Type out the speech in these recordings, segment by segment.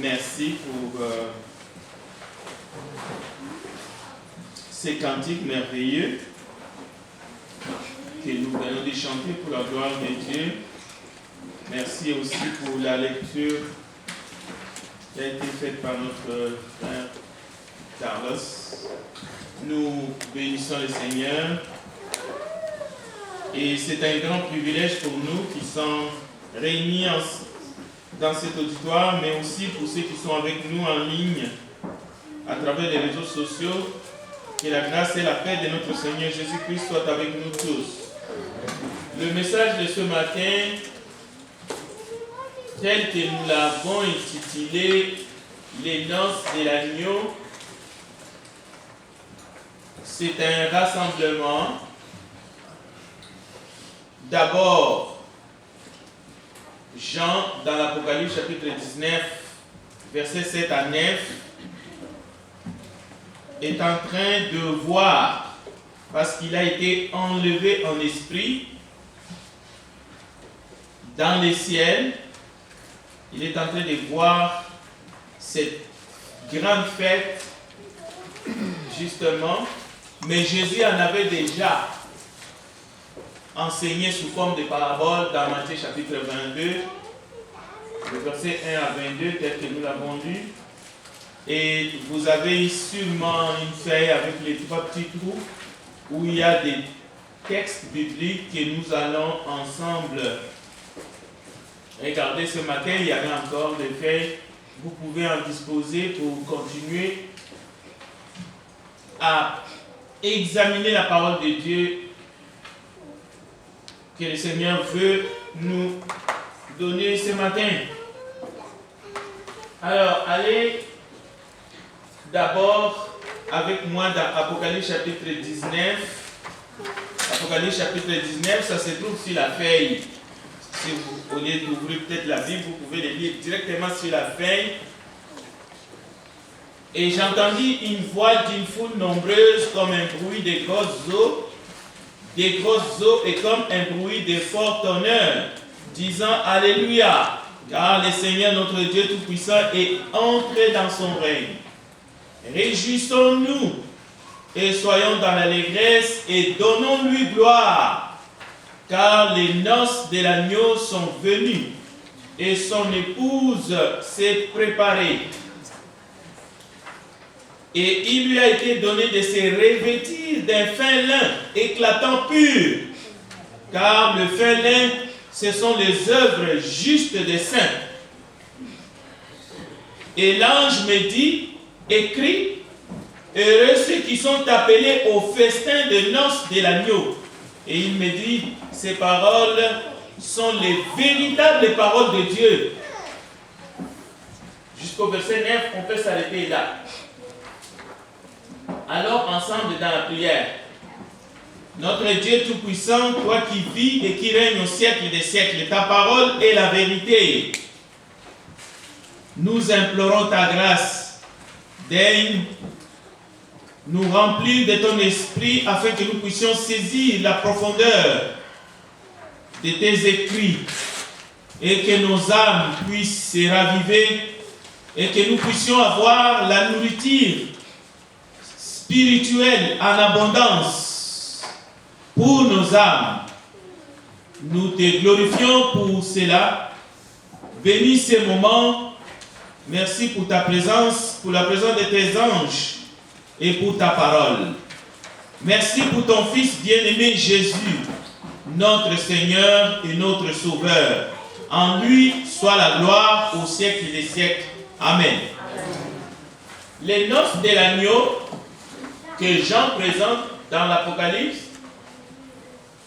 merci pour ces cantiques merveilleux que nous venons de chanter pour la gloire de Dieu. Merci aussi pour la lecture qui a été faite par notre frère Carlos. Nous bénissons le Seigneur et c'est un grand privilège pour nous qui sommes réunis dans cet auditoire, mais aussi pour ceux qui sont avec nous en ligne à travers les réseaux sociaux. Que la grâce et la paix de notre Seigneur Jésus-Christ soient avec nous tous. Le message de ce matin, tel que nous l'avons intitulé « Les noces de l'agneau », c'est un rassemblement. D'abord, Jean, dans l'Apocalypse chapitre 19, versets 7 à 9, est en train de voir, parce qu'il a été enlevé en esprit dans les ciels, il est en train de voir cette grande fête, justement, mais Jésus en avait déjà enseigné sous forme de parabole dans Matthieu chapitre 22, le verset 1 à 22, tel que nous l'avons lu. Et vous avez sûrement une feuille avec les trois petits trous où il y a des textes bibliques que nous allons ensemble regarder ce matin. Il y avait encore des feuilles. Vous pouvez en disposer pour continuer à examiner la parole de Dieu que le Seigneur veut nous donner ce matin. Alors, allez d'abord avec moi dans Apocalypse chapitre 19. Apocalypse chapitre 19, ça se trouve sur la feuille. Si vous, au lieu d'ouvrir peut-être la Bible, vous pouvez le lire directement sur la feuille. Et j'entendis une voix d'une foule nombreuse comme un bruit de grosses eaux, et comme un bruit de fort tonnerre, disant Alléluia, car le Seigneur notre Dieu Tout-Puissant est entré dans son règne. Réjouissons-nous et soyons dans l'allégresse et donnons-lui gloire, car les noces de l'agneau sont venues et son épouse s'est préparée. Et il lui a été donné de se revêtir d'un fin lin éclatant pur, car le fin lin, ce sont les œuvres justes des saints. Et l'ange me dit, écrit, heureux ceux qui sont appelés au festin de noces de l'agneau. Et il me dit, ces paroles sont les véritables paroles de Dieu. Jusqu'au verset 9, on peut s'arrêter là. Alors, ensemble dans la prière, notre Dieu Tout-Puissant, toi qui vis et qui règnes au siècle des siècles, ta parole est la vérité. Nous implorons ta grâce. Daigne nous remplir de ton esprit afin que nous puissions saisir la profondeur de tes écrits et que nos âmes puissent se raviver et que nous puissions avoir la nourriture spirituelle en abondance pour nos âmes. Nous te glorifions pour cela. Bénis ces moments. Merci pour ta présence, pour la présence de tes anges et pour ta parole. Merci pour ton Fils bien-aimé Jésus, notre Seigneur et notre Sauveur. En lui soit la gloire au siècle des siècles. Amen. Les noces de l'agneau que Jean présente dans l'Apocalypse,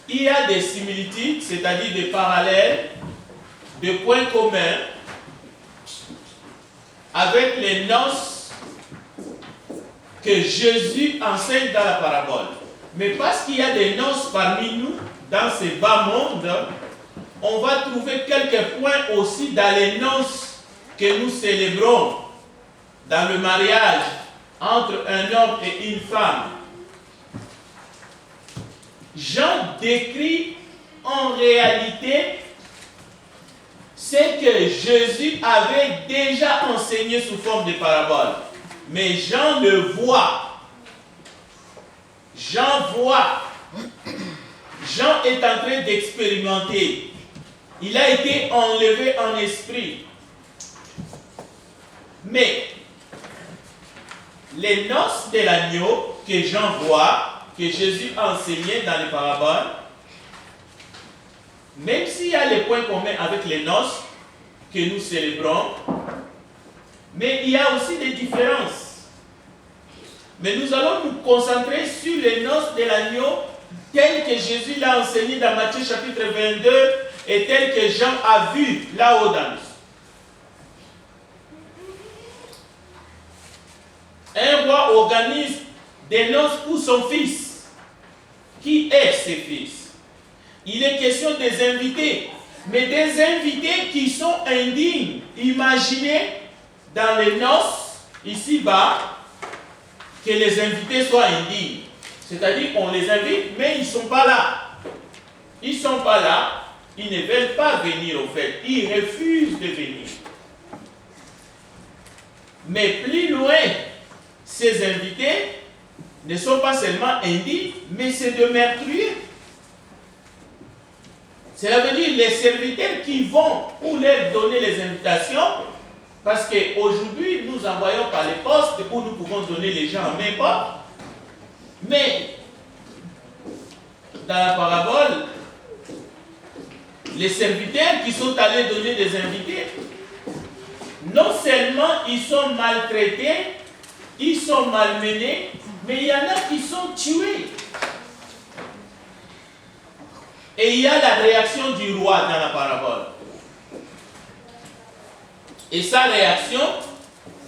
il y a des similitudes, c'est-à-dire des parallèles, des points communs avec les noces que Jésus enseigne dans la parabole. Mais parce qu'il y a des noces parmi nous, dans ce bas monde, on va trouver quelques points aussi dans les noces que nous célébrons dans le mariage entre un homme et une femme. Jean décrit en réalité c'est que Jésus avait déjà enseigné sous forme de parabole. Mais Jean le voit. Jean voit. Jean est en train d'expérimenter. Il a été enlevé en esprit. Mais les noces de l'agneau que Jean voit, que Jésus a enseigné dans les paraboles, même s'il y a les points communs avec les noces que nous célébrons, mais il y a aussi des différences. Mais nous allons nous concentrer sur les noces de l'agneau telles que Jésus l'a enseigné dans Matthieu chapitre 22 et telles que Jean a vu là-haut dans le ciel. Un roi organise des noces pour son fils. Qui est ce fils? Il est question des invités, mais des invités qui sont indignes. Imaginez dans les noces, ici-bas, que les invités soient indignes. C'est-à-dire qu'on les invite, mais ils ne sont pas là. Ils ne sont pas là, ils ne veulent pas venir au fait. Ils refusent de venir. Mais plus loin, ces invités ne sont pas seulement indignes, mais c'est de meurtriers. Cela veut dire les serviteurs qui vont pour leur donner les invitations, parce qu'aujourd'hui, nous envoyons par les postes où nous pouvons donner les gens en main porte. Mais, dans la parabole, les serviteurs qui sont allés donner des invités, non seulement ils sont maltraités, ils sont malmenés, mais il y en a qui sont tués. Et il y a la réaction du roi dans la parabole. Et sa réaction,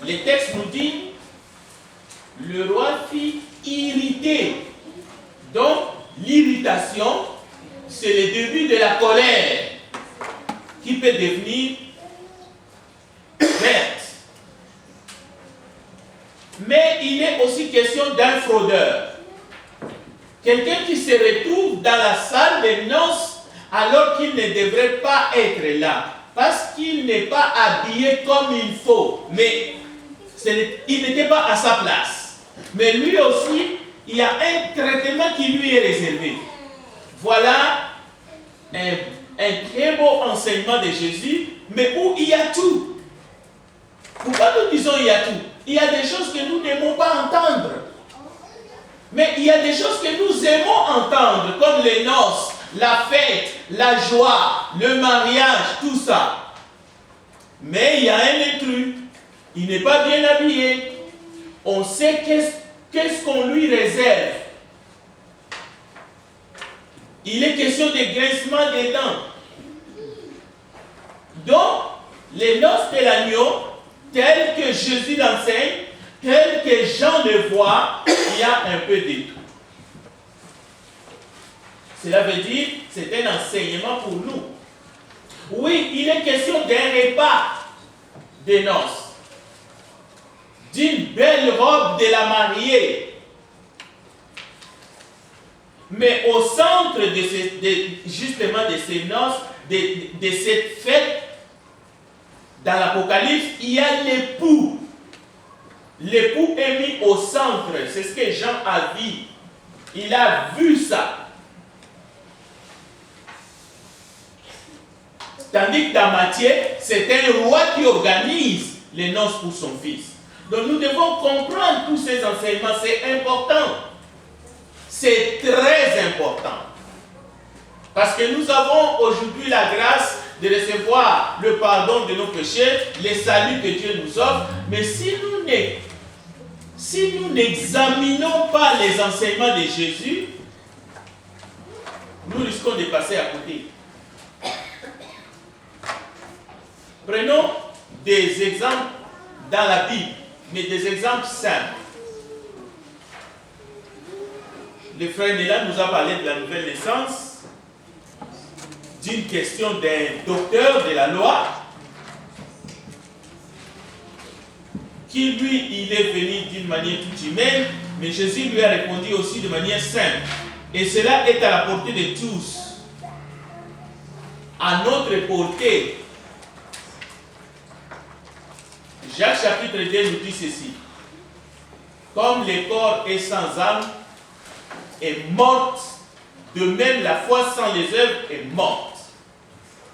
les textes nous disent, le roi fut irrité. Donc, l'irritation, c'est le début de la colère qui peut devenir verte. Mais il est aussi question d'un fraudeur. Quelqu'un qui se retrouve dans la salle des noces alors qu'il ne devrait pas être là. Parce qu'il n'est pas habillé comme il faut. Mais il n'était pas à sa place. Mais lui aussi, il y a un traitement qui lui est réservé. Voilà un très beau enseignement de Jésus, mais où il y a tout. Pourquoi nous disons il y a tout? Il y a des choses que nous n'aimons pas entendre. Mais il y a des choses que nous aimons entendre, comme les noces, la fête, la joie, le mariage, tout ça. Mais il y a un intrus. Il n'est pas bien habillé. On sait qu'est-ce qu'on lui réserve. Il est question de grincement des dents. Donc, les noces de l'agneau, telles que Jésus l'enseigne, telles que Jean le voit, il y a un peu de tout. Cela veut dire, c'est un enseignement pour nous. Oui, il est question d'un repas de noces, d'une belle robe de la mariée. Mais au centre justement de ces noces, de cette fête, dans l'Apocalypse, il y a l'époux. L'époux est mis au centre. C'est ce que Jean a vu. Il a vu ça. Tandis que dans Matthieu, c'est un roi qui organise les noces pour son fils. Donc nous devons comprendre tous ces enseignements. C'est important. C'est très important. Parce que nous avons aujourd'hui la grâce de recevoir le pardon de nos péchés, les saluts que Dieu nous offre. Mais si nous n'examinons pas les enseignements de Jésus, nous risquons de passer à côté. Prenons des exemples dans la Bible, mais des exemples simples. Le frère Néla nous a parlé de la nouvelle naissance, d'une question d'un docteur de la loi, qui lui, il est venu d'une manière toute humaine, mais Jésus lui a répondu aussi de manière simple. Et cela est à la portée de tous. À notre portée. Jacques chapitre 2 nous dit ceci. Comme le corps est sans âme, est morte, de même la foi sans les œuvres est morte.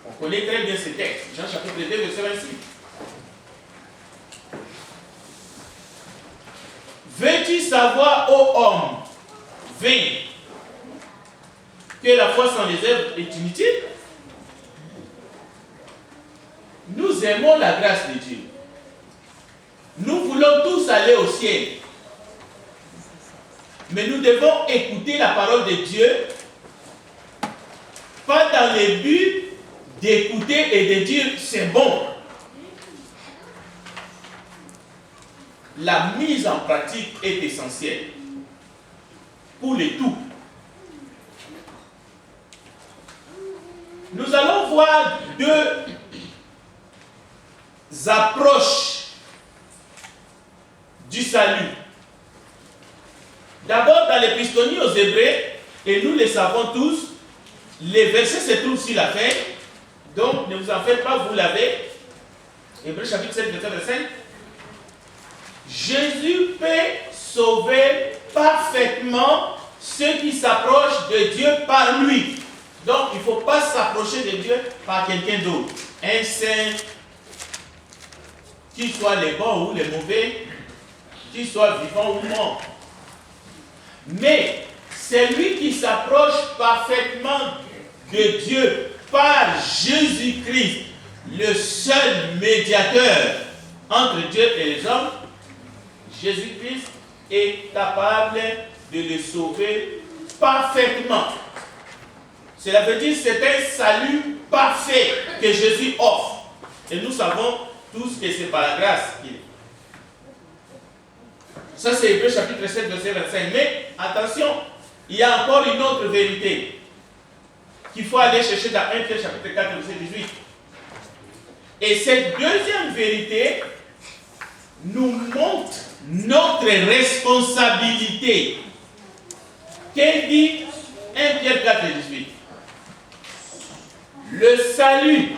On connaît très bien ce texte. Jean chapitre 2, verset 26. Veux-tu savoir, ô homme, vain, que la foi sans les œuvres est inutile? Nous aimons la grâce de Dieu. Nous voulons tous aller au ciel. Mais nous devons écouter la parole de Dieu, pas dans le but d'écouter et de dire c'est bon. La mise en pratique est essentielle pour les tout. Nous allons voir deux approches du salut. D'abord, dans l'épistole aux Hébreux, et nous le savons tous, les versets se trouvent sur la feuille, donc ne vous en faites pas, vous l'avez. Hébreux chapitre 7, verset 5. Jésus peut sauver parfaitement ceux qui s'approchent de Dieu par lui. Donc, il ne faut pas s'approcher de Dieu par quelqu'un d'autre. Un saint, qu'il soit les bons ou les mauvais, qu'il soit vivant ou mort. Mais celui qui s'approche parfaitement de Dieu par Jésus-Christ, le seul médiateur entre Dieu et les hommes, Jésus-Christ est capable de le sauver parfaitement. Cela veut dire que c'est un salut parfait que Jésus offre. Et nous savons tous que c'est par la grâce qu'il est. Ça, c'est Hébreux chapitre 7, verset 25. Mais attention, il y a encore une autre vérité qu'il faut aller chercher dans 1 Pierre chapitre 4, verset 18. Et cette deuxième vérité nous montre notre responsabilité. Qu'est-ce dit 1 Pierre 4, 18? Le salut.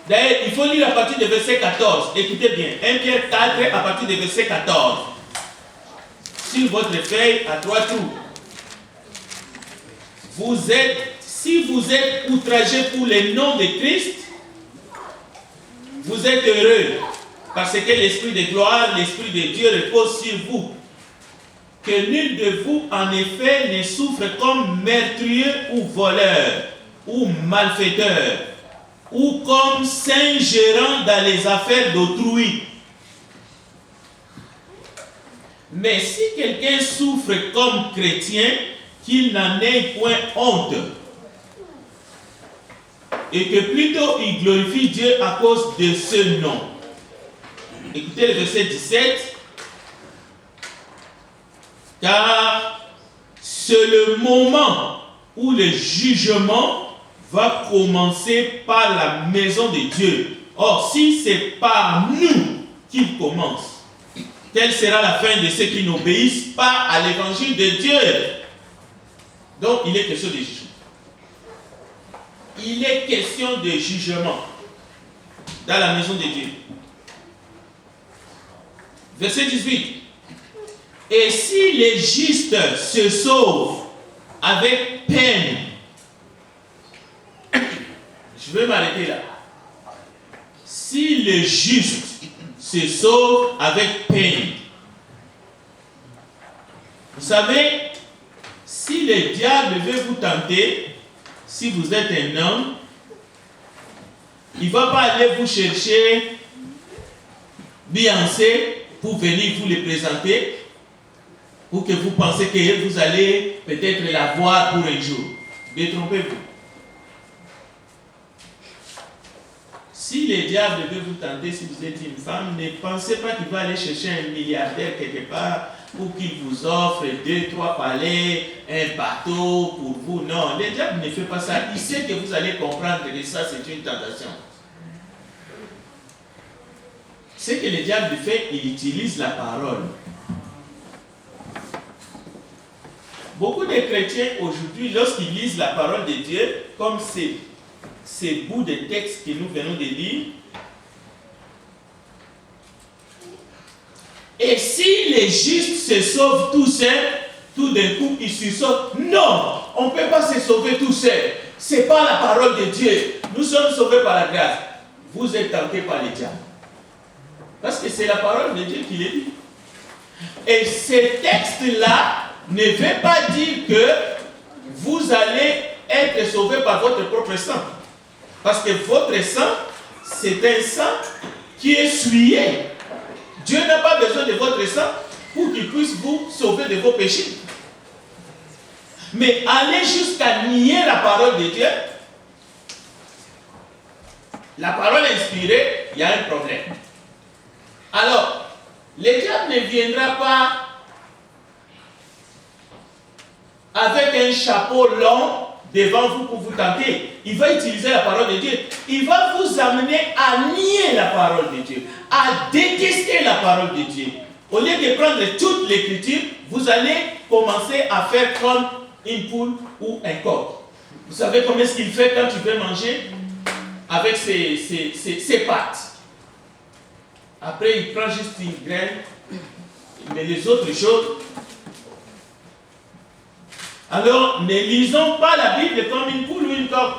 D'ailleurs, il faut lire à partir du verset 14. Écoutez bien. 1 Pierre 4 à partir du verset 14. Sur votre feuille à 3 tours. Si vous êtes outragés pour le nom de Christ, vous êtes heureux, parce que l'Esprit de gloire, l'Esprit de Dieu repose sur vous. Que nul de vous, en effet, ne souffre comme meurtrier ou voleur, ou malfaiteur, ou comme s'ingérant dans les affaires d'autrui. Mais si quelqu'un souffre comme chrétien, qu'il n'en ait point honte, et que plutôt il glorifie Dieu à cause de ce nom. Écoutez le verset 17. Car c'est le moment où le jugement va commencer par la maison de Dieu. Or, si c'est par nous qu'il commence, quelle sera la fin de ceux qui n'obéissent pas à l'évangile de Dieu? Donc, il est question de jugement. Il est question de jugement dans la maison de Dieu. Verset 18. Et si les justes se sauvent avec peine, je vais m'arrêter là. Si les justes se sauvent avec peine, vous savez, si le diable veut vous tenter, si vous êtes un homme, il ne va pas aller vous chercher Beyoncé pour venir vous les présenter, pour que vous pensez que vous allez peut-être la voir pour un jour. Détrompez-vous. Si le diable veut vous tenter, si vous êtes une femme, ne pensez pas qu'il va aller chercher un milliardaire quelque part pour qu'il vous offre 2, 3 palais, un bateau pour vous. Non, le diable ne fait pas ça. Il sait que vous allez comprendre que ça, c'est une tentation. Ce que le diable fait, il utilise la parole. Beaucoup de chrétiens aujourd'hui, lorsqu'ils lisent la parole de Dieu, comme ces bouts de texte que nous venons de lire, Et si les justes se sauvent tout seuls, tout d'un coup, ils se sauvent. Non, on ne peut pas se sauver tout seul. Ce n'est pas la parole de Dieu. Nous sommes sauvés par la grâce. Vous êtes tentés par les diables. Parce que c'est la parole de Dieu qui le dit. Et ce texte-là ne veut pas dire que vous allez être sauvés par votre propre sang. Parce que votre sang, c'est un sang qui est souillé. Dieu n'a pas besoin de votre sang pour qu'il puisse vous sauver de vos péchés. Mais aller jusqu'à nier la parole de Dieu, la parole inspirée, il y a un problème. Alors, le diable ne viendra pas avec un chapeau long devant vous pour vous tenter. Il va utiliser la parole de Dieu. Il va vous amener à nier la parole de Dieu, à détester la parole de Dieu. Au lieu de prendre toute l'écriture, vous allez commencer à faire comme une poule ou un coq. Vous savez comment est-ce qu'il fait quand tu veux manger avec ses pattes. Après, il prend juste une graine, mais les autres choses. Alors, ne lisons pas la Bible comme une poule ou une coque.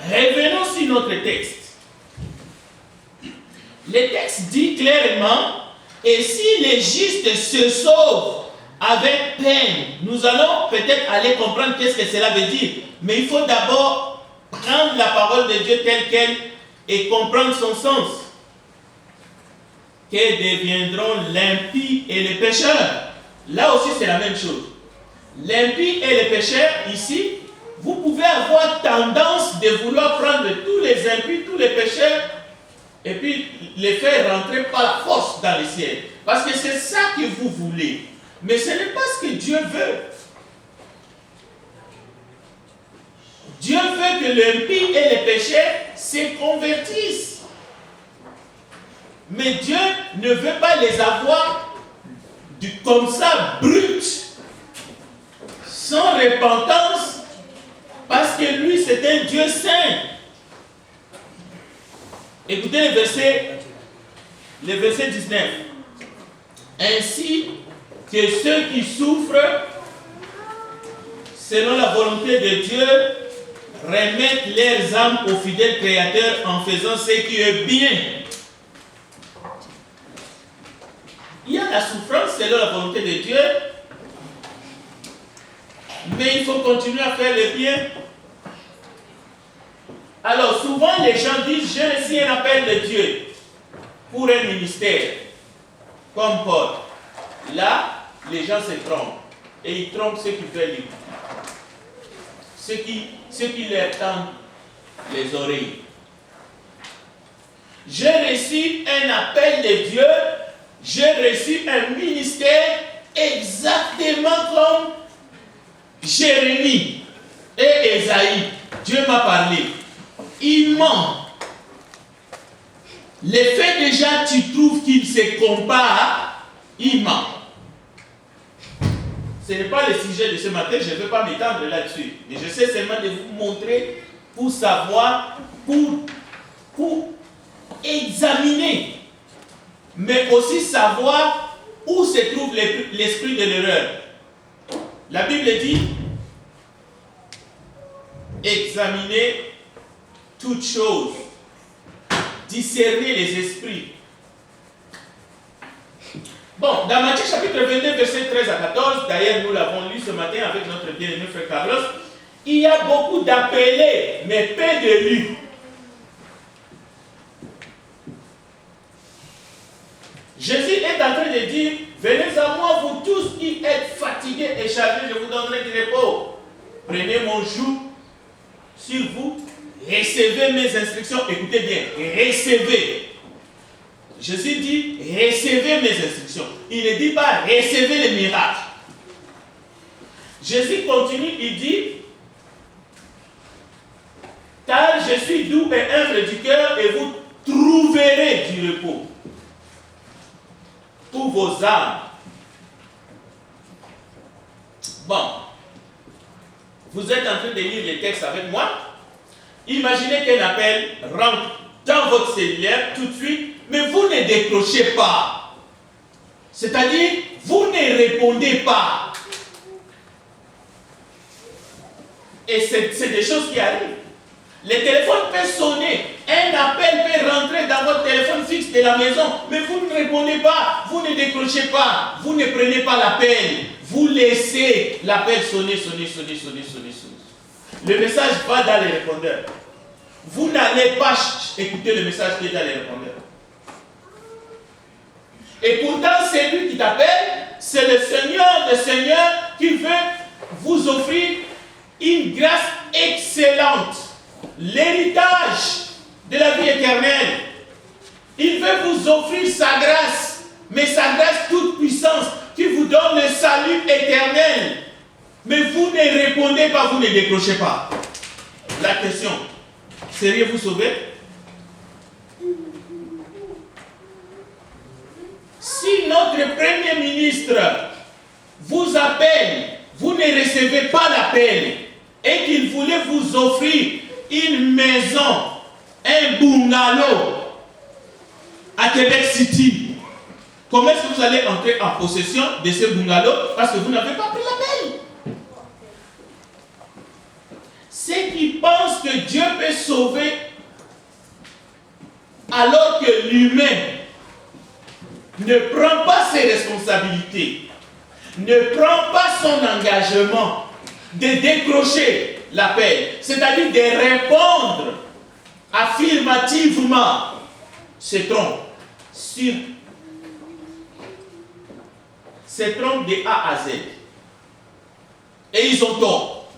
Revenons sur notre texte. Le texte dit clairement, et si les justes se sauvent avec peine, nous allons peut-être aller comprendre qu'est-ce que cela veut dire. Mais il faut d'abord prendre la parole de Dieu telle qu'elle et comprendre son sens. Que deviendront l'impie et les pécheurs? Là aussi, c'est la même chose. L'impie et les pécheurs, ici, vous pouvez avoir tendance de vouloir prendre tous les impies, tous les pécheurs, et puis les faire rentrer par la force dans le ciel. Parce que c'est ça que vous voulez. Mais ce n'est pas ce que Dieu veut. Dieu veut que l'impie et les pécheurs se convertissent. Mais Dieu ne veut pas les avoir comme ça, brut, sans repentance, parce que lui, c'est un Dieu saint. Écoutez le verset 19. Ainsi que ceux qui souffrent, selon la volonté de Dieu, remettent leurs âmes au fidèle Créateur en faisant ce qui est bien. Il y a la souffrance selon la volonté de Dieu, mais il faut continuer à faire le bien. Alors souvent les gens disent, j'ai reçu un appel de Dieu pour un ministère, comme Paul. Là, les gens se trompent, et ils trompent ceux qui veulent l'écouter, ceux qui leur tendent les oreilles. J'ai reçu un appel de Dieu. J'ai reçu un ministère exactement comme Jérémie et Ésaïe. Dieu m'a parlé. Il ment. Le fait déjà tu trouves qu'il se compare, il ment. Ce n'est pas le sujet de ce matin, je ne veux pas m'étendre là-dessus. Mais je sais seulement de vous montrer pour savoir, pour examiner. Mais aussi savoir où se trouve l'esprit de l'erreur. La Bible dit, examinez toutes choses, discerner les esprits. Bon, dans Matthieu chapitre 22, verset 13 à 14, d'ailleurs nous l'avons lu ce matin avec notre bien-aimé frère Carlos, il y a beaucoup d'appelés, mais peu d'élus. Jésus est en train de dire, venez à moi vous tous qui êtes fatigués et chargés, je vous donnerai du repos. Prenez mon joug sur vous, recevez mes instructions, écoutez bien, recevez. Jésus dit, recevez mes instructions. Il ne dit pas, recevez les miracles. Jésus continue, il dit, car je suis doux et humble du cœur et vous trouverez du repos pour vos âmes. Bon, vous êtes en train de lire les textes avec moi. Imaginez qu'un appel rentre dans votre cellulaire tout de suite, mais vous ne décrochez pas. C'est-à-dire, vous ne répondez pas. Et c'est des choses qui arrivent. Le téléphone peut sonner, un appel peut rentrer dans votre téléphone fixe de la maison, mais vous ne répondez pas, vous ne décrochez pas, vous ne prenez pas l'appel, vous laissez l'appel sonner. Le message va dans les répondeurs. Vous n'allez pas écouter le message qui est dans les répondeurs. Et pourtant, c'est lui qui t'appelle, c'est le Seigneur des Seigneurs qui veut vous offrir une grâce excellente. L'héritage de la vie éternelle. Il veut vous offrir sa grâce, mais sa grâce toute puissance qui vous donne le salut éternel. Mais vous ne répondez pas, vous ne décrochez pas. La question, seriez-vous sauvé? Si notre Premier ministre vous appelle, vous ne recevez pas l'appel et qu'il voulait vous offrir une maison, un bungalow à Québec City, comment est-ce que vous allez entrer en possession de ce bungalow parce que vous n'avez pas pris l'appel? Ceux qui pensent que Dieu peut sauver alors que l'humain ne prend pas ses responsabilités, ne prend pas son engagement de décrocher l'appel, c'est-à-dire de répondre affirmativement, se trompent de A à Z. Et ils ont tort.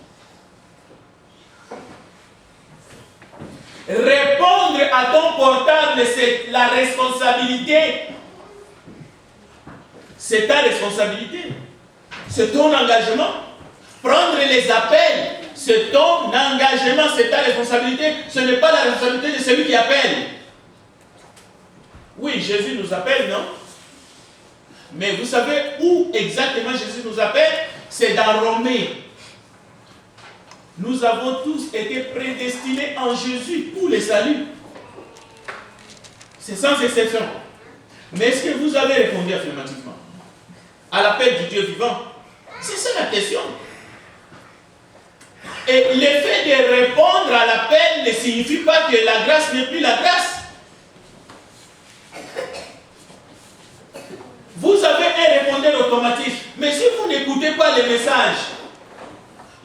Répondre à ton portable, c'est la responsabilité. C'est ta responsabilité. C'est ton engagement. Prendre les appels, c'est ton engagement, c'est ta responsabilité. Ce n'est pas la responsabilité de celui qui appelle. Oui, Jésus nous appelle, non? Mais vous savez où exactement Jésus nous appelle? C'est dans Romains. Nous avons tous été prédestinés en Jésus pour le salut. C'est sans exception. Mais est-ce que vous avez répondu affirmativement à l'appel du Dieu vivant? C'est ça la question. Et l'effet de répondre à l'appel ne signifie pas que la grâce n'est plus la grâce. Vous avez un répondeur automatique, mais si vous n'écoutez pas les messages,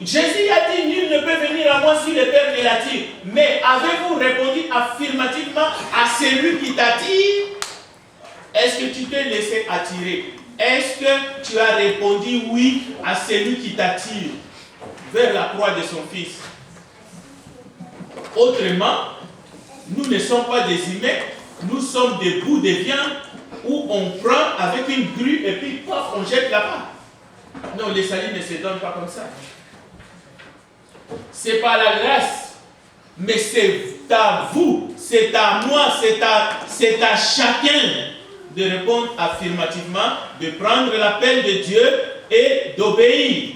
Jésus a dit, nul ne peut venir à moi si le Père ne l'attire. Mais avez-vous répondu affirmativement à celui qui t'attire? Est-ce que tu t'es laissé attirer? Est-ce que tu as répondu oui à celui qui t'attire vers la croix de son Fils? Autrement, nous ne sommes pas des humains, nous sommes des bouts de viande où on prend avec une grue et puis paf, on jette là-bas. Non, les salut ne se donnent pas comme ça. C'est pas la grâce, mais c'est à vous, c'est à moi, c'est à chacun de répondre affirmativement, de prendre l'appel de Dieu et d'obéir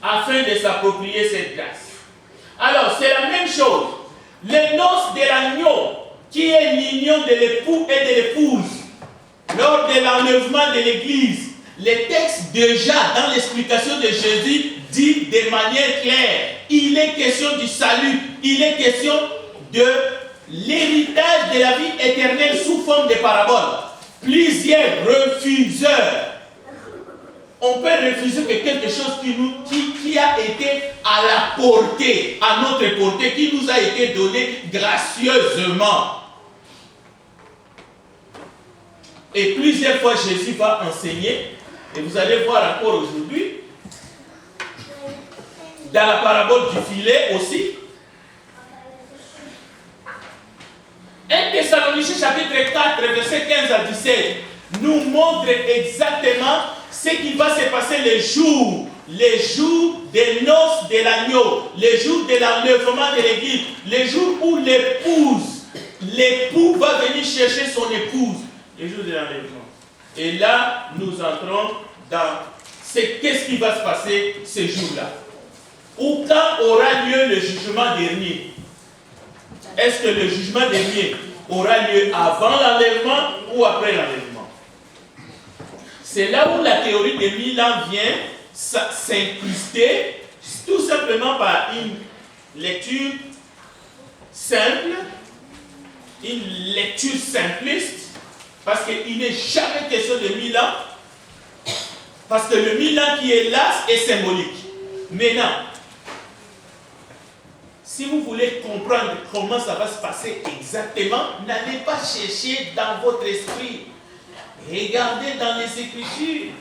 afin de s'approprier cette grâce. Alors, c'est la même chose. Les noces de l'agneau, qui est l'union de l'époux et de l'épouse, lors de l'enlèvement de l'Église, les textes déjà dans l'explication de Jésus dit de manière claire, il est question du salut, il est question de l'héritage de la vie éternelle sous forme de paraboles. Plusieurs refuseurs. On peut refuser que quelque chose qui a été à la portée, à notre portée, qui nous a été donné gracieusement. Et plusieurs fois Jésus va enseigner, et vous allez voir encore aujourd'hui, dans la parabole du filet aussi. 1 Thessaloniciens chapitre 4, verset 15 à 17, nous montre exactement ce qui va se passer les jours des noces de l'agneau, les jours de l'enlèvement de l'église, les jours où l'époux va venir chercher son épouse, les jours de l'enlèvement. Et là, nous entrons dans qu'est-ce qui va se passer ces jours-là. Ou quand aura lieu le jugement dernier. Est-ce que le jugement dernier aura lieu avant l'enlèvement ou après l'enlèvement? C'est là où la théorie des 1000 ans vient s'incruster tout simplement par une lecture simple, une lecture simpliste, parce qu'il n'est jamais question de 1000 ans, parce que le 1000 ans qui est là est symbolique. Maintenant, si vous voulez comprendre comment ça va se passer exactement, n'allez pas chercher dans votre esprit. Regardez dans les Écritures.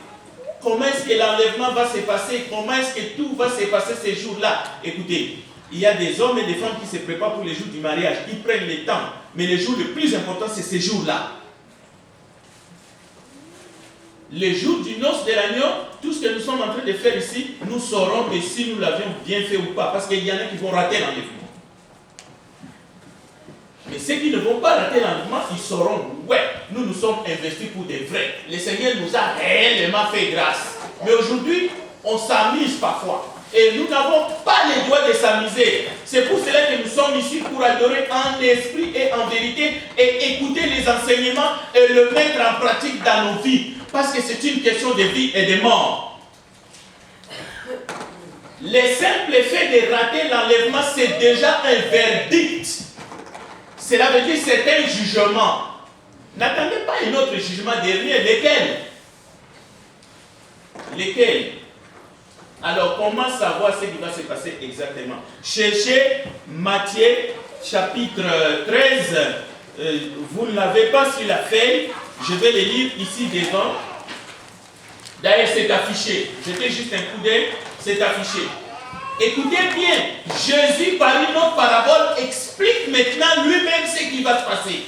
Comment est-ce que l'enlèvement va se passer? Comment est-ce que tout va se passer ces jours-là? Écoutez, il y a des hommes et des femmes qui se préparent pour les jours du mariage. Ils prennent le temps. Mais le jour le plus important, c'est ces jours-là. Le jour du noce de l'agneau, tout ce que nous sommes en train de faire ici, nous saurons que si nous l'avions bien fait ou pas. Parce qu'il y en a qui vont rater l'enlèvement. Mais ceux qui ne vont pas rater l'enlèvement, ils sauront, ouais, nous sommes investis pour des vrais. Le Seigneur nous a réellement fait grâce. Mais aujourd'hui, on s'amuse parfois. Et nous n'avons pas le droit de s'amuser. C'est pour cela que nous sommes ici pour adorer en esprit et en vérité et écouter les enseignements et le mettre en pratique dans nos vies. Parce que c'est une question de vie et de mort. Le simple fait de rater l'enlèvement, c'est déjà un verdict. Cela veut dire que c'est un jugement. N'attendez pas un autre jugement dernier. Lesquels? Alors, comment savoir ce qui va se passer exactement? Cherchez Matthieu chapitre 13. Vous ne l'avez pas sur la feuille. Je vais le lire ici devant. D'ailleurs, c'est affiché. Jetez juste un coup d'œil. C'est affiché. Écoutez bien. Jésus, par une autre parabole, explique maintenant lui-même ce qui va se passer.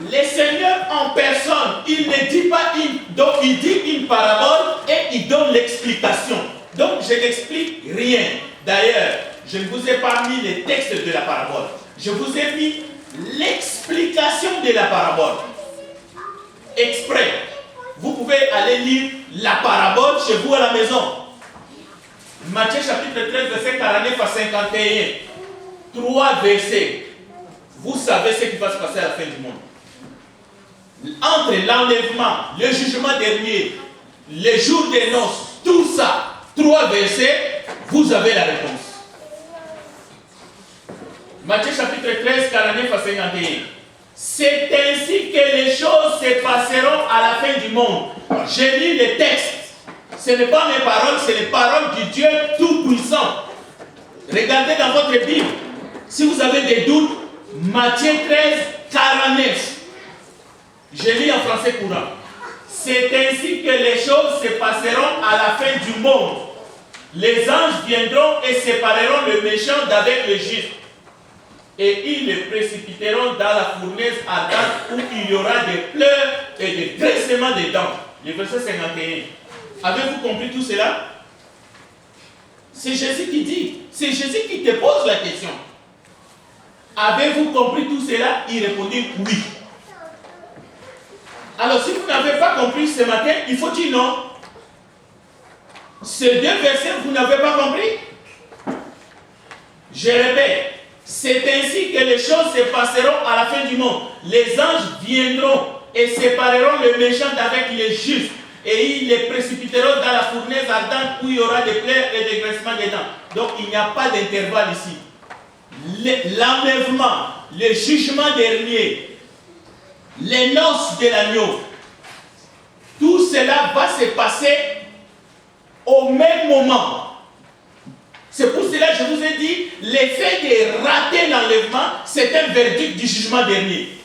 Le Seigneur en personne, il ne dit pas donc il dit une parabole et il donne l'explication. Donc je n'explique rien. D'ailleurs, je ne vous ai pas mis les textes de la parabole. Je vous ai mis l'explication de la parabole. Exprès. Vous pouvez aller lire la parabole chez vous à la maison. Matthieu chapitre 13, verset 49 à 51. 3 versets. Vous savez ce qui va se passer à la fin du monde. Entre l'enlèvement, le jugement dernier, les jours des noces, tout ça, 3 versets, vous avez la réponse. Matthieu chapitre 13, 49 à 51. C'est ainsi que les choses se passeront à la fin du monde. J'ai lu les textes. Ce n'est pas mes paroles, c'est les paroles du Dieu Tout-Puissant. Regardez dans votre Bible. Si vous avez des doutes, Matthieu 13, 49. Je lis en français courant. C'est ainsi que les choses se passeront à la fin du monde. Les anges viendront et sépareront le méchant d'avec le juste. Et ils le précipiteront dans la fournaise ardente où il y aura des pleurs et des grincements des dents. Le verset 51. Avez-vous compris tout cela? C'est Jésus qui dit. C'est Jésus qui te pose la question. Avez-vous compris tout cela? Il répondit oui. Alors si vous n'avez pas compris ce matin, il faut dire non. Ces 2 versets, vous n'avez pas compris? Je répète. C'est ainsi que les choses se passeront à la fin du monde. Les anges viendront et sépareront le méchant d'avec les justes. Et ils les précipiteront dans la fournaise ardente où il y aura des pleurs et des grincements des dents. Donc il n'y a pas d'intervalle ici. L'enlèvement, le jugement dernier, les noces de l'agneau, tout cela va se passer au même moment. C'est pour cela que je vous ai dit, l'effet de rater l'enlèvement, c'est un verdict du jugement dernier.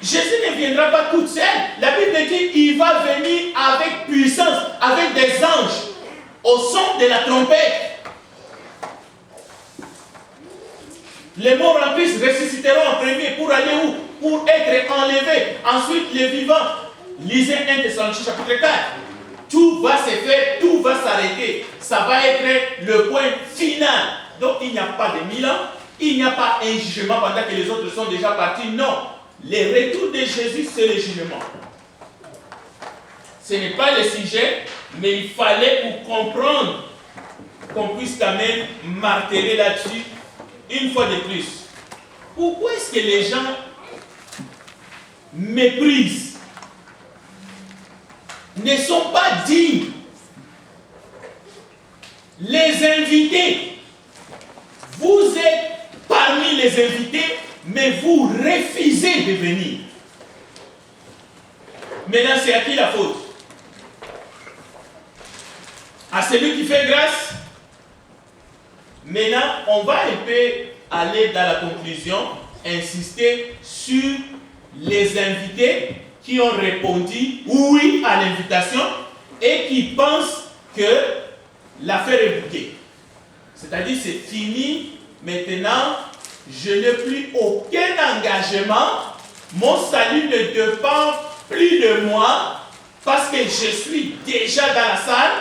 Jésus ne viendra pas tout seul. La Bible dit qu'il va venir avec puissance, avec des anges, au son de la trompette. Les morts en Christ ressusciteront en premier pour aller où? Pour être enlevés. Ensuite, les vivants. Lisez 1 Thessaloniciens chapitre 4. Tout va se faire, tout va s'arrêter. Ça va être le point final. Donc, il n'y a pas de 1000 ans. Il n'y a pas un jugement pendant que les autres sont déjà partis. Non. Le retour de Jésus, c'est le jugement. Ce n'est pas le sujet, mais il fallait pour comprendre qu'on puisse quand même marteler là-dessus une fois de plus. Pourquoi est-ce que les gens méprisent, ne sont pas dignes? Les invités, vous êtes parmi les invités, mais vous refusez de venir. Maintenant, c'est à qui la faute? À celui qui fait grâce? Maintenant, on va un peu aller dans la conclusion, insister sur les invités qui ont répondu oui à l'invitation et qui pensent que l'affaire est bouquée. C'est-à-dire, c'est fini, maintenant, je n'ai plus aucun engagement, mon salut ne dépend plus de moi, parce que je suis déjà dans la salle.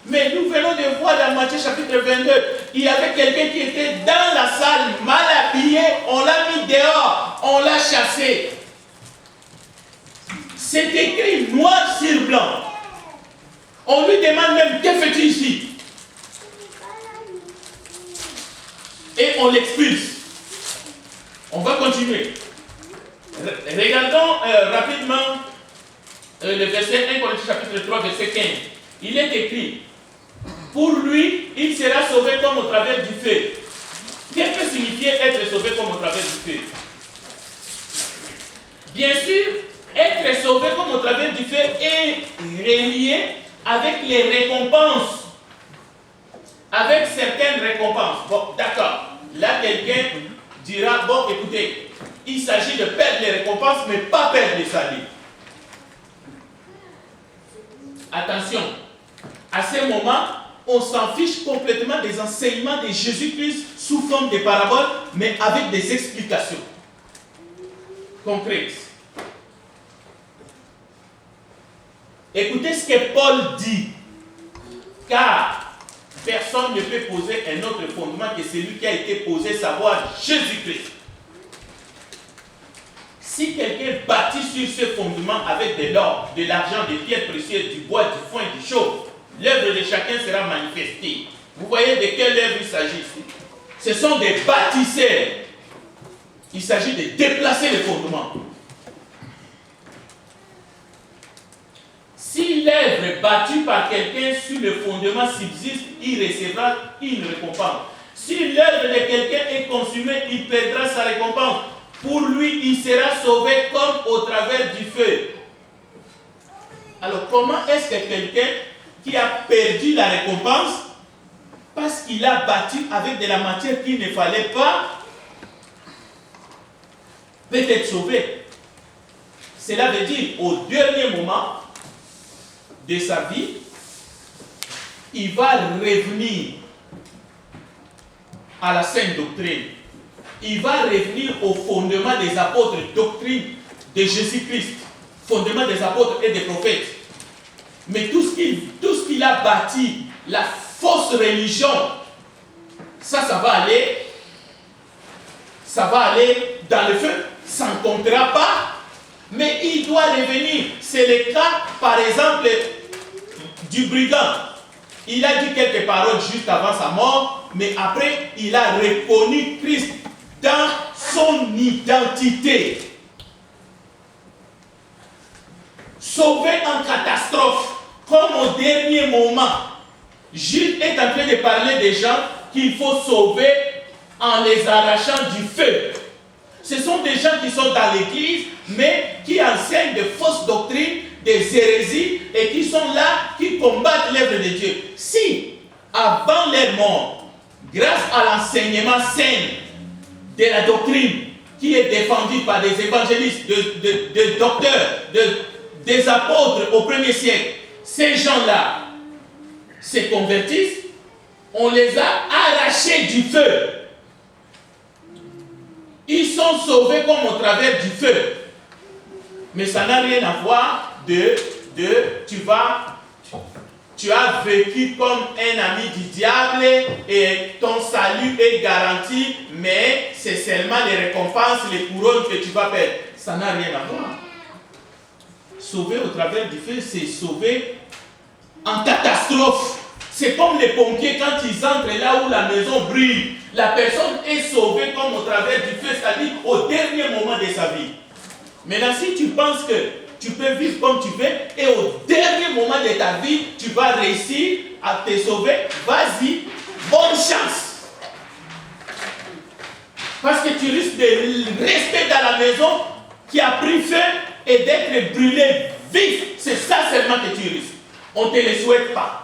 Mais nous venons de voir dans Matthieu chapitre 22, il y avait quelqu'un qui était dans la salle, mal habillé, on l'a mis dehors, on l'a chassé. C'est écrit noir sur blanc. On lui demande même, que fais-tu ici? Et on l'expulse. On va continuer. Regardons rapidement le verset 1 Corinthiens chapitre 3, verset 15. Il est écrit, pour lui, il sera sauvé comme au travers du feu. Qu'est-ce que signifie être sauvé comme au travers du feu? Bien sûr, être sauvé comme au travers du feu est relié avec les récompenses. Avec certaines récompenses. Bon, d'accord. Là, quelqu'un dira, bon, écoutez, il s'agit de perdre les récompenses, mais pas perdre les saluts. Attention, à ce moment, on s'en fiche complètement des enseignements de Jésus-Christ sous forme de paraboles, mais avec des explications concrètes. Écoutez ce que Paul dit, car personne ne peut poser un autre fondement que celui qui a été posé, savoir Jésus-Christ. Si quelqu'un bâtit sur ce fondement avec de l'or, de l'argent, des pierres précieuses, du bois, du foin, du chauve, l'œuvre de chacun sera manifestée. Vous voyez de quelle œuvre il s'agit ici? Ce sont des bâtisseurs. Il s'agit de déplacer les fondements. Si l'œuvre est bâtie par quelqu'un sur le fondement subsiste, il recevra une récompense. Si l'œuvre de quelqu'un est consumée, il perdra sa récompense. Pour lui, il sera sauvé comme au travers du feu. Alors, comment est-ce que quelqu'un qui a perdu la récompense, parce qu'il a bâti avec de la matière qu'il ne fallait pas, peut être sauvé? Cela veut dire, au dernier moment de sa vie, il va revenir à la sainte doctrine. Il va revenir au fondement des apôtres, doctrine de Jésus-Christ, fondement des apôtres et des prophètes. Mais tout ce qu'il a bâti, la fausse religion, ça va aller dans le feu, ça ne comptera pas, mais il doit revenir. C'est le cas, par exemple, du brigand. Il a dit quelques paroles juste avant sa mort, mais après, il a reconnu Christ dans son identité. Sauvé en catastrophe, comme au dernier moment. Jude est en train de parler des gens qu'il faut sauver en les arrachant du feu. Ce sont des gens qui sont dans l'église, mais qui enseignent de fausses doctrines, des hérésies, et qui sont là, qui combattent l'œuvre de Dieu. Si, avant leur mort, grâce à l'enseignement saint de la doctrine qui est défendue par des évangélistes, des docteurs, des apôtres au 1er siècle, ces gens-là se convertissent, on les a arrachés du feu. Ils sont sauvés comme au travers du feu. Mais ça n'a rien à voir tu as vécu comme un ami du diable et ton salut est garanti, mais c'est seulement les récompenses, les couronnes que tu vas perdre. Ça n'a rien à voir. Sauver au travers du feu, c'est sauver en catastrophe. C'est comme les pompiers quand ils entrent là où la maison brûle. La personne est sauvée comme au travers du feu, c'est-à-dire au dernier moment de sa vie. Maintenant, si tu penses que tu peux vivre comme tu veux et au dernier moment de ta vie, tu vas réussir à te sauver, vas-y, bonne chance. Parce que tu risques de rester dans la maison qui a pris feu et d'être brûlé vif. C'est ça seulement que tu risques. On ne te le souhaite pas.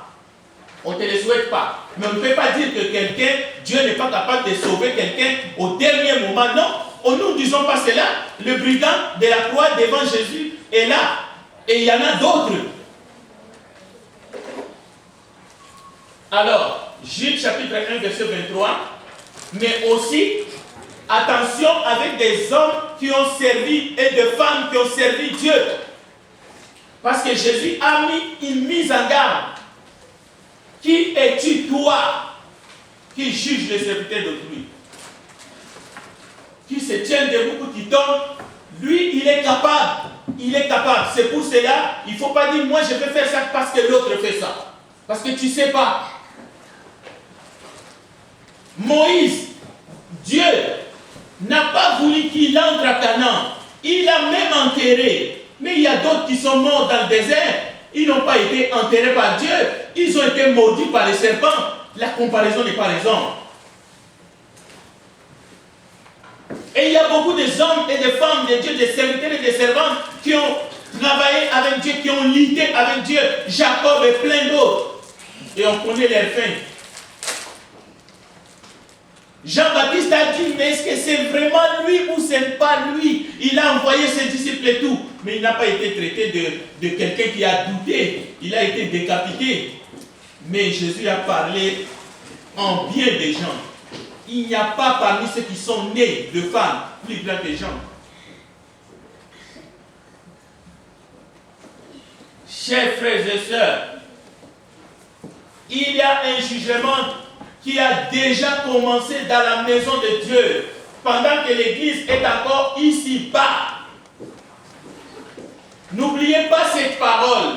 On ne te le souhaite pas. Mais on ne peut pas dire que quelqu'un, Dieu n'est pas capable de sauver quelqu'un au dernier moment. Non, nous ne disons pas cela. Le brigand de la croix devant Jésus est là. Et il y en a d'autres. Alors, Jude chapitre 1, verset 23. Mais aussi, attention avec des hommes qui ont servi et des femmes qui ont servi Dieu. Parce que Jésus a mis une mise en garde. Qui es-tu, toi, qui juge les serviteurs d'autrui? Qui se tient debout, qui tombe? Lui, il est capable. Il est capable. C'est pour cela, il ne faut pas dire, moi je vais faire ça parce que l'autre fait ça. Parce que tu ne sais pas. Moïse, Dieu n'a pas voulu qu'il entre à Canaan. Il l'a même enterré. Mais il y a d'autres qui sont morts dans le désert. Ils n'ont pas été enterrés par Dieu. Ils ont été maudits par les serpents. La comparaison n'est pas raison. Et il y a beaucoup d'hommes et de femmes de Dieu, des serviteurs et des servantes qui ont travaillé avec Dieu, qui ont lutté avec Dieu. Jacob et plein d'autres. Et on connaît leur fin. Jean-Baptiste a dit, mais est-ce que c'est vraiment lui ou c'est pas lui? Il a envoyé ses disciples et tout. Mais il n'a pas été traité de quelqu'un qui a douté. Il a été décapité. Mais Jésus a parlé en bien des gens. Il n'y a pas parmi ceux qui sont nés de femmes plus grands que Jean. Chers frères et sœurs, il y a un jugement qui a déjà commencé dans la maison de Dieu, pendant que l'Église est encore ici-bas. N'oubliez pas cette parole.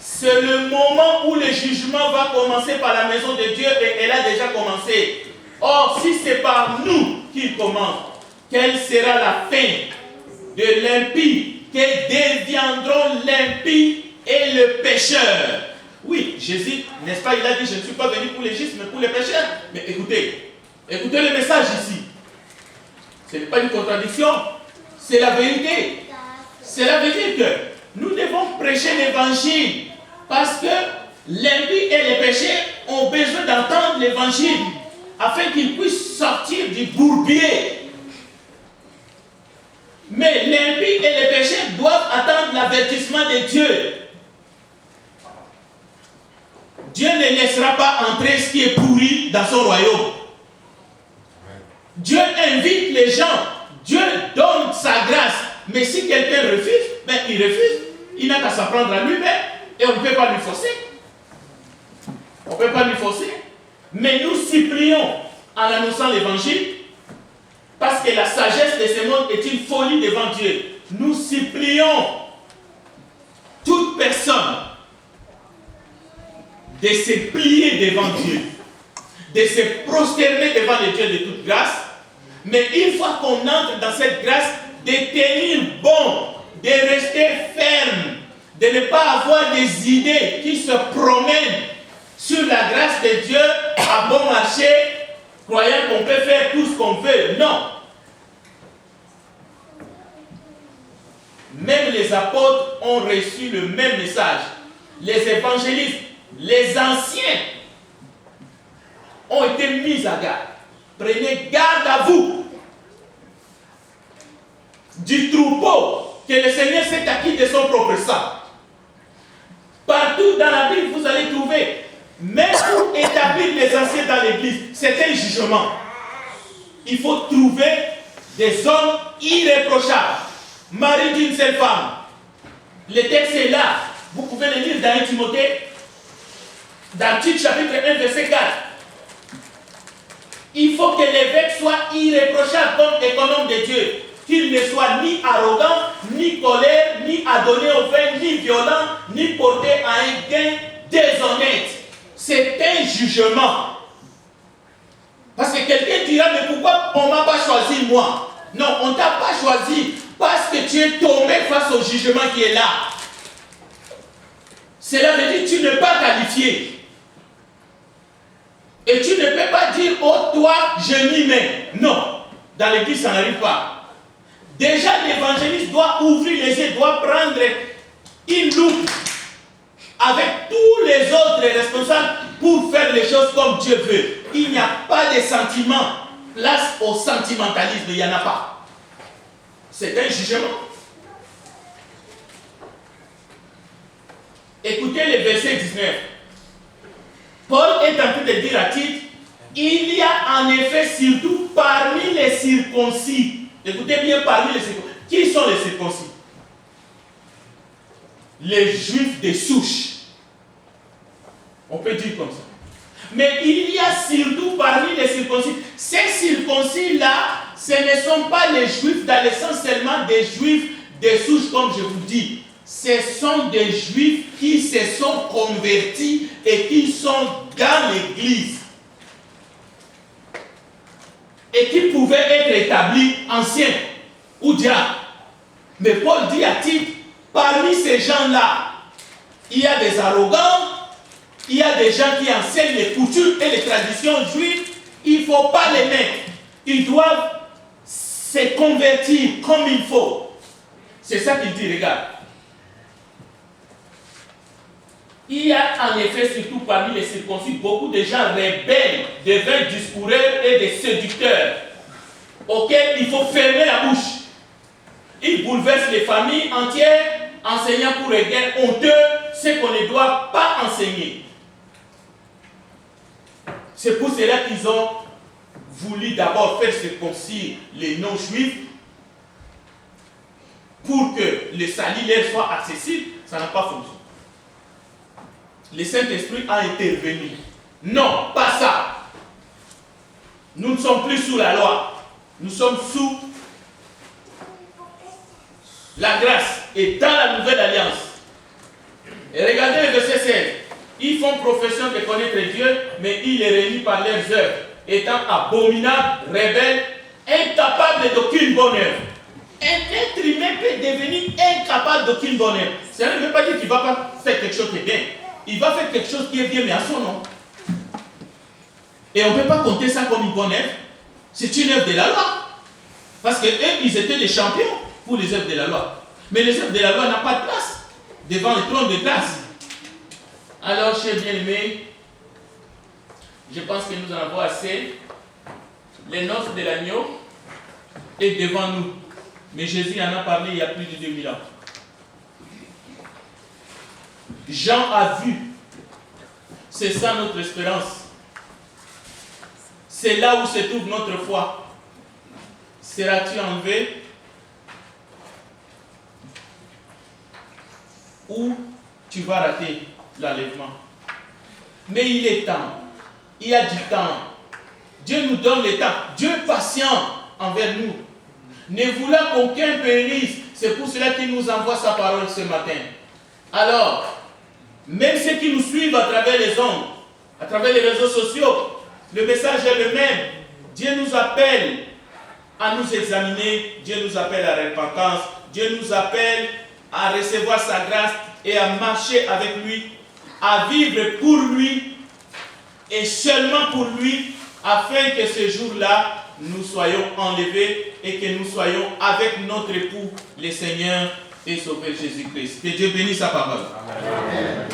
C'est le moment où le jugement va commencer par la maison de Dieu et elle a déjà commencé. Or, si c'est par nous qu'il commence, quelle sera la fin de l'impie? Que deviendront l'impie et le pécheur? Oui, Jésus, n'est-ce pas, il a dit, je ne suis pas venu pour les justes, mais pour les pécheurs. Mais écoutez le message ici. Ce n'est pas une contradiction, c'est la vérité. Cela veut dire que nous devons prêcher l'évangile parce que l'impie et les pécheurs ont besoin d'entendre l'évangile afin qu'ils puissent sortir du bourbier. Mais l'impie et les pécheurs doivent attendre l'avertissement de Dieu. Dieu ne laissera pas entrer ce qui est pourri dans son royaume. Dieu invite les gens. Dieu donne sa grâce. Mais si quelqu'un refuse, ben il refuse. Il n'a qu'à s'en prendre à lui-même. Et on ne peut pas lui forcer. On ne peut pas lui forcer. Mais nous supplions en annonçant l'évangile, parce que la sagesse de ce monde est une folie devant Dieu. Nous supplions toute personne de se plier devant Dieu, de se prosterner devant le Dieu de toute grâce, mais une fois qu'on entre dans cette grâce, de tenir bon, de rester ferme, de ne pas avoir des idées qui se promènent sur la grâce de Dieu à bon marché, croyant qu'on peut faire tout ce qu'on veut. Non. Même les apôtres ont reçu le même message. Les évangélistes, les anciens ont été mis à garde. Prenez garde à vous du troupeau que le Seigneur s'est acquis de son propre sang. Partout dans la Bible, vous allez trouver, même pour établir les anciens dans l'église, c'est un jugement. Il faut trouver des hommes irréprochables, mariés d'une seule femme. Le texte est là. Vous pouvez le lire dans 1 Timothée, dans Tite chapitre 1, verset 4. Il faut que l'évêque soit irréprochable comme économe de Dieu. Qu'il ne soit ni arrogant, ni colère, ni adonné au vin, ni violent, ni porté à un gain déshonnête. jugement. Parce que quelqu'un dira, mais pourquoi on ne m'a pas choisi moi? Non, on ne t'a pas choisi parce que tu es tombé face au jugement qui est là. Cela veut dire que tu n'es pas qualifié. Et tu ne peux pas dire, oh toi, je m'y mets. Non, dans l'église, ça n'arrive pas. Déjà, l'évangéliste doit ouvrir les yeux, doit prendre une loupe avec tous les autres responsables pour faire les choses comme Dieu veut. Il n'y a pas de sentiment. Place au sentimentalisme, il n'y en a pas. C'est un jugement. Écoutez le verset 19. Paul est en train de dire à Tite, il y a en effet surtout parmi les circoncis. Écoutez bien, parmi les circoncis. Qui sont les circoncis? Les juifs de souche. On peut dire comme ça. Mais il y a surtout parmi les circoncis. Ces circoncis-là, ce ne sont pas les juifs dans le sens seulement des juifs de souche, comme je vous dis. Ce sont des juifs qui se sont convertis et qui sont dans l'église. Et qui pouvaient être établis anciens ou diacres. Mais Paul dit à Tite, parmi ces gens-là, il y a des arrogants, il y a des gens qui enseignent les coutumes et les traditions juives, il ne faut pas les mettre. Ils doivent se convertir comme il faut. C'est ça qu'il dit, regarde. Il y a en effet, surtout parmi les circoncis, beaucoup de gens rebelles, de vains discoureurs et des séducteurs, auxquels il faut fermer la bouche. Ils bouleversent les familles entières, enseignant pour les guerres honteux ce qu'on ne doit pas enseigner. C'est pour cela qu'ils ont voulu d'abord faire circoncire les non-juifs pour que le salut leur soit accessible. Ça n'a pas fonctionné. Le Saint-Esprit a intervenu. Non, pas ça. Nous ne sommes plus sous la loi. Nous sommes sous la grâce et dans la nouvelle alliance. Et regardez le verset 16. Ils font profession de connaître Dieu, mais ils les réunissent par leurs œuvres, étant abominables, rebelles, incapables d'aucune bonne œuvre. Un être humain peut devenir incapable d'aucune bonne œuvre. Ça ne veut pas dire qu'il ne va pas faire quelque chose qui est bien. Il va faire quelque chose qui est bien, mais à son nom. Et on ne peut pas compter ça comme une bonne œuvre. C'est une œuvre de la loi. Parce qu'eux, ils étaient les champions pour les œuvres de la loi. Mais les œuvres de la loi n'ont pas de place devant le trône de grâce. Alors, chers bien-aimés, je pense que nous en avons assez. Les noces de l'agneau est devant nous. Mais Jésus en a parlé il y a plus de 2000 ans. Jean a vu. C'est ça notre espérance. C'est là où se trouve notre foi. Seras-tu enlevé? Ou tu vas rater l'enlèvement? Mais il est temps. Il y a du temps. Dieu nous donne le temps. Dieu est patient envers nous. Ne voulant qu'aucun périsse. C'est pour cela qu'il nous envoie sa parole ce matin. Alors, même ceux qui nous suivent à travers les ondes, à travers les réseaux sociaux, le message est le même. Dieu nous appelle à nous examiner. Dieu nous appelle à la repentance. Dieu nous appelle à recevoir sa grâce et à marcher avec lui, à vivre pour lui et seulement pour lui, afin que ce jour-là, nous soyons enlevés et que nous soyons avec notre époux, le Seigneur et Sauveur Jésus-Christ. Que Dieu bénisse sa parole. Amen.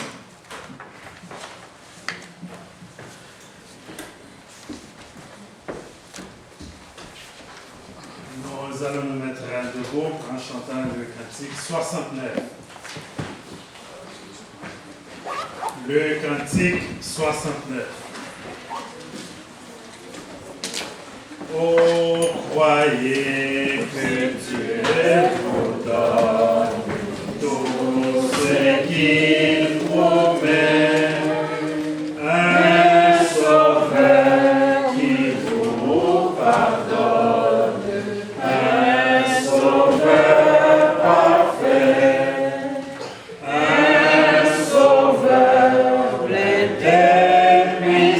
Nous allons nous mettre à debout en chantant le cantique 69. Le cantique 69. Oh, croyez que Dieu vous donne tout ce qu'il promet, un sauveur qui vous pardonne, un sauveur parfait, un sauveur plein de puissance.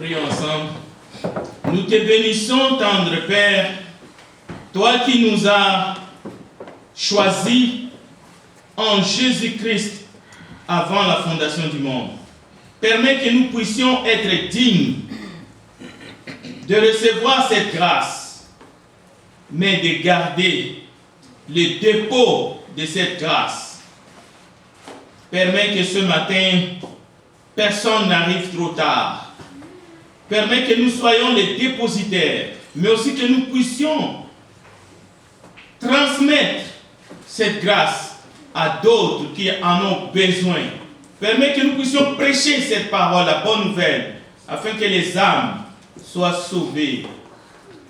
Prions ensemble. Nous te bénissons, tendre Père, toi qui nous as choisis en Jésus-Christ avant la fondation du monde. Permets que nous puissions être dignes de recevoir cette grâce, mais de garder le dépôt de cette grâce. Permets que ce matin, personne n'arrive trop tard. Permets que nous soyons les dépositaires, mais aussi que nous puissions transmettre cette grâce à d'autres qui en ont besoin. Permets que nous puissions prêcher cette parole, la bonne nouvelle, afin que les âmes soient sauvées.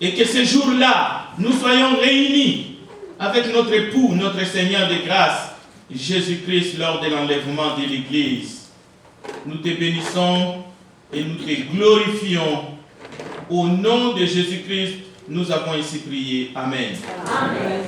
Et que ce jour-là, nous soyons réunis avec notre époux, notre Seigneur de grâce, Jésus-Christ, lors de l'enlèvement de l'Église. Nous te bénissons et nous te glorifions. Au nom de Jésus-Christ, nous avons ici prié. Amen. Amen.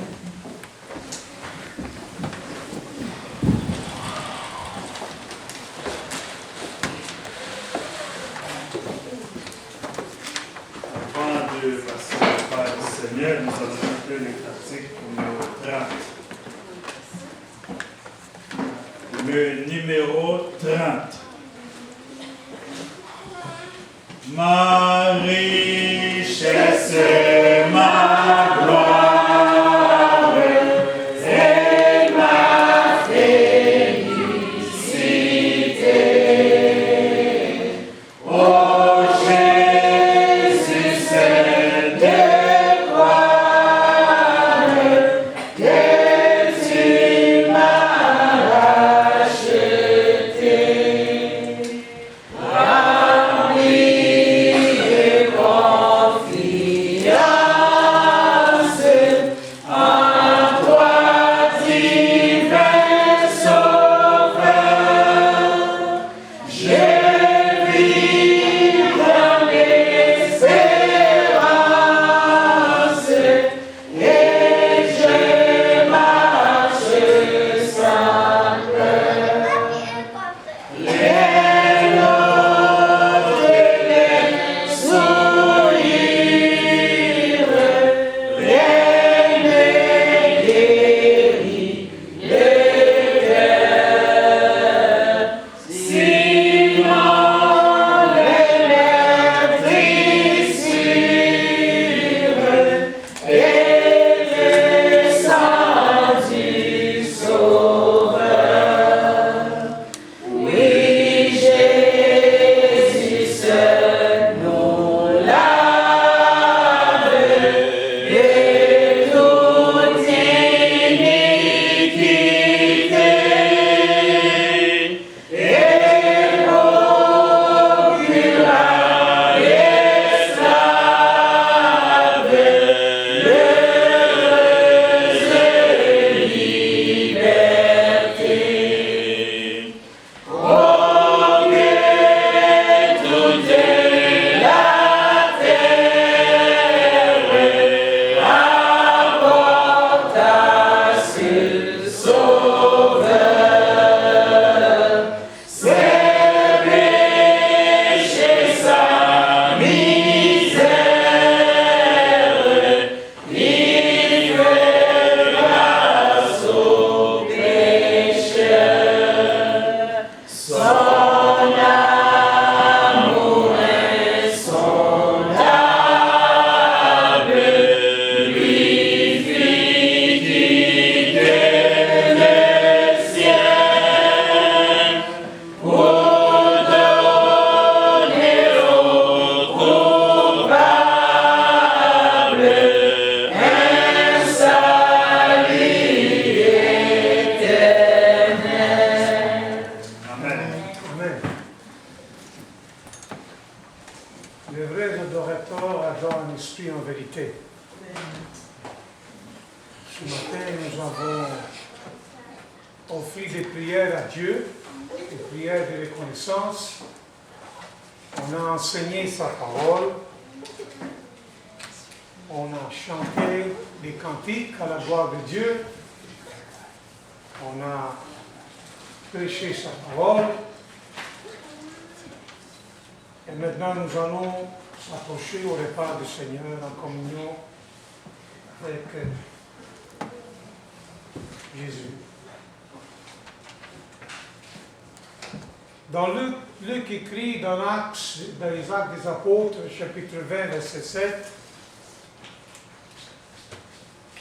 Avant de passer au Père du Seigneur, nous allons chanter le cantique numéro 30. Le numéro 30. Ma richesse, ma gloire et ma félicité. Oh Jésus, c'est de croire que tu m'as racheté. Offrir des prières à Dieu, des prières de reconnaissance. On a enseigné sa parole. On a chanté des cantiques à la gloire de Dieu. On a prêché sa parole. Et maintenant, nous allons s'approcher au repas du Seigneur en communion avec Jésus. Dans Luc écrit dans les Actes des Apôtres, chapitre 20, verset 7,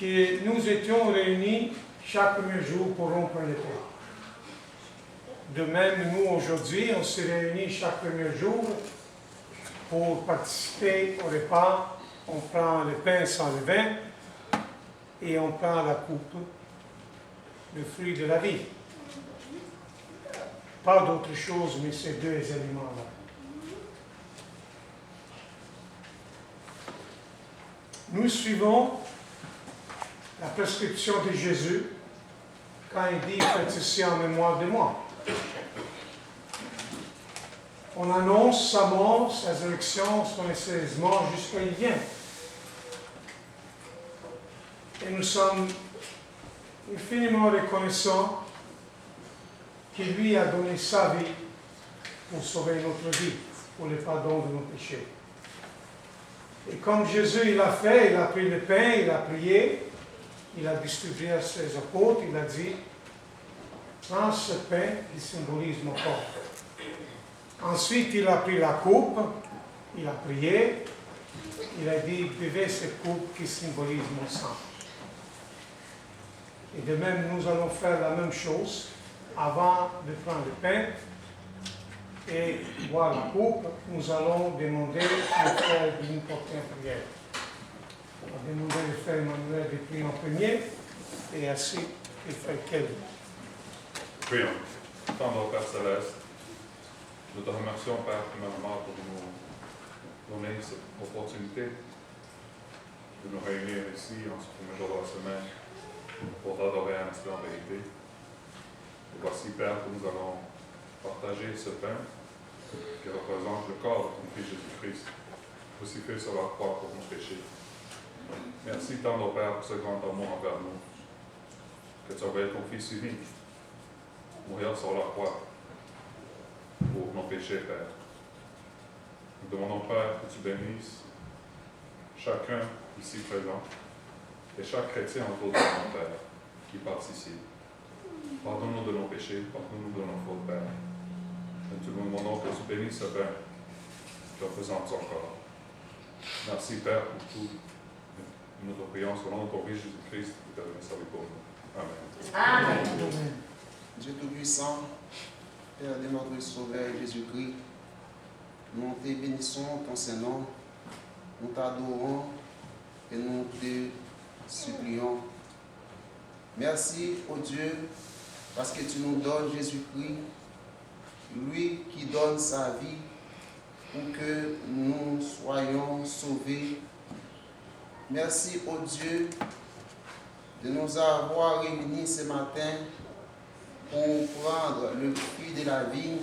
que nous étions réunis chaque premier jour pour rompre le pain. De même, nous, aujourd'hui, on se réunit chaque premier jour pour participer au repas. On prend le pain sans levain et on prend la coupe, le fruit de la vie. Pas d'autre chose, mais ces deux éléments-là. Nous suivons la prescription de Jésus quand il dit « Faites ceci en mémoire de moi ». On annonce sa mort, sa résurrection, son assaisissement jusqu'à il vient. Et nous sommes infiniment reconnaissants qu'il lui a donné sa vie pour sauver notre vie, pour le pardon de nos péchés. Et comme Jésus il a fait, il a pris le pain, il a prié, il a distribué à ses apôtres, il a dit, prends ce pain qui symbolise mon corps. Ensuite, il a pris la coupe, il a prié, il a dit, buvez cette coupe qui symbolise mon sang. Et de même, nous allons faire la même chose avant de prendre le pain et boire la coupe. Nous allons demander au frère de nous porter en prière. On va demander au frère Emmanuel de prier en premier et ainsi le frère Kelly. Prions. Tendre Père Céleste, nous te remercions, Père, premièrement, pour nous donner cette opportunité de nous réunir ici en ce premier jour de la semaine pour adorer un instant en vérité. Et voici, Père, que nous allons partager ce pain qui représente le corps de ton Fils Jésus-Christ, crucifié sur la croix pour nos péchés. Merci, tendre Père, pour ce grand amour envers nous, que tu as envoyé ton Fils unique mourir sur la croix pour nos péchés, Père. Nous demandons, Père, que tu bénisses chacun ici présent et chaque chrétien autour de nous, Père, qui participe. Pardonne-nous de nos péchés, pardonne-nous de nos fautes, Père. Et nous demandons que tu bénisses ce pain qui représente son corps. Merci, Père, pour tout. Nous te prions au nom de ton Fils Jésus-Christ, qui t'a donné sa vie pour nous. Amen. Amen. Dieu Tout-Puissant, Père de notre Sauveur Jésus-Christ, nous te bénissons ton Saint-Nom, nous t'adorons et nous te supplions. Merci, ô Dieu, parce que tu nous donnes Jésus-Christ, lui qui donne sa vie pour que nous soyons sauvés. Merci, ô Dieu, de nous avoir réunis ce matin pour prendre le fruit de la vigne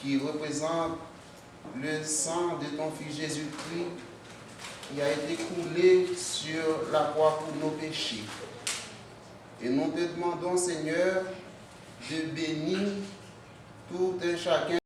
qui représente le sang de ton Fils Jésus-Christ qui a été coulé sur la croix pour nos péchés. Et nous te demandons, Seigneur, de bénir tout un chacun